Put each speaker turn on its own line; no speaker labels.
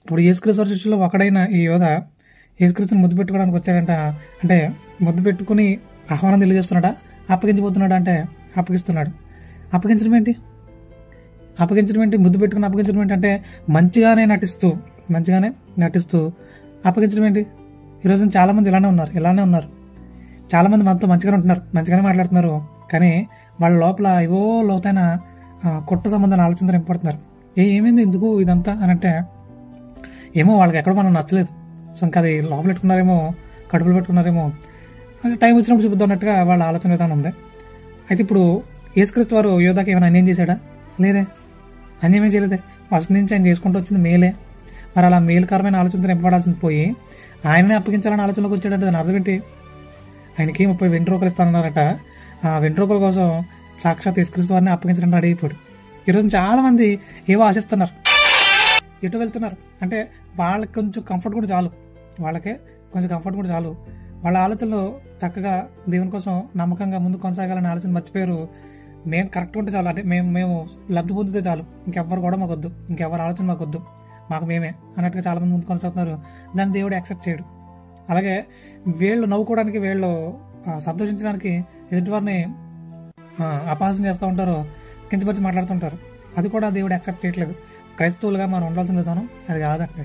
ఇప్పుడు యేసుక్రీస్తు వారి శిష్యుల్లో ఒకడైన ఈ యోధ యేసుక్రీస్తుని ముద్దు పెట్టుకోవడానికి వచ్చాడంట. అంటే ముద్దు పెట్టుకుని ఆహ్వానం తెలియజేస్తున్నాడా, అప్పగించబోతున్నాడా అంటే అప్పగిస్తున్నాడు. అప్పగించడం ఏంటి? ముద్దు పెట్టుకుని అప్పగించడం ఏంటి? అంటే మంచిగానే నటిస్తూ అప్పగించడం ఏంటి? ఈరోజు చాలామంది ఇలానే ఉన్నారు. చాలామంది మనతో మంచిగానే ఉంటున్నారు, మంచిగానే మాట్లాడుతున్నారు, కానీ వాళ్ళ లోపల ఏవో లోతైన కొట్టు సంబంధాన్ని ఆలోచన పడుతున్నారు. ఏమైంది ఎందుకు ఇదంతా అని అంటే ఏమో వాళ్ళకి ఎక్కడో మనం నచ్చలేదు. సో ఇంకా అది లోపల పెట్టుకున్నారేమో, కడుపులు పెట్టుకున్నారేమో, టైం వచ్చినప్పుడు చూపిద్దాం అన్నట్టుగా వాళ్ళ ఆలోచన విధానం ఉంది. అయితే ఇప్పుడు యేసుక్రీస్తు వారు యోధాకి ఏమైనా అన్యాయం చేశాడా? లేదే, అన్యాయం చేయలేదే. ఫస్ట్ నుంచి ఆయన చేసుకుంటూ వచ్చింది మేలే. మరి అలా మేలుకరమైన ఆలోచనతో నింపబడాల్సింది పోయి ఆయననే అప్పగించాలని ఆలోచనలోకి వచ్చాడంటే దాని అర్థం ఏంటి? ఆయనకి 30 వెంట్రుకలు ఇస్తానన్నారట. ఆ వెంట్రుకల కోసం సాక్షాత్ యేసుక్రీస్తు వారిని అప్పగించడానికి రెడీ అయిపోయాడు. ఈరోజు చాలా మంది ఏవో ఆశిస్తున్నారు, ఎటు వెళ్తున్నారు అంటే వాళ్ళకి కొంచెం కంఫర్ట్ కూడా చాలు, వాళ్ళ ఆలోచనలో చక్కగా దేవుని కోసం నమ్మకంగా ముందు కొనసాగాలని ఆలోచన మర్చిపోయారు. మేము కరెక్ట్గా ఉంటే చాలు, అంటే మేము లబ్ధి పొందితే చాలు, ఇంకెవ్వరు కూడా మాకొద్దు, ఇంకెవ్వరు ఆలోచన మాకొద్దు, మాకు మేమే అన్నట్టుగా చాలా మంది ముందు కొనసాగుతున్నారు. దాన్ని దేవుడు యాక్సెప్ట్ చేయడు. అలాగే వీళ్ళు నవ్వుకోవడానికి, వీళ్ళు సంతోషించడానికి ఎదుటివారిని అపహాసం చేస్తూ ఉంటారు, కించపరిచి మాట్లాడుతుంటారు. అది కూడా దేవుడు యాక్సెప్ట్ చేయట్లేదు. క్రైస్తవులుగా మనం ఉండాల్సిన విధానం అది కాదంటున్నాడు.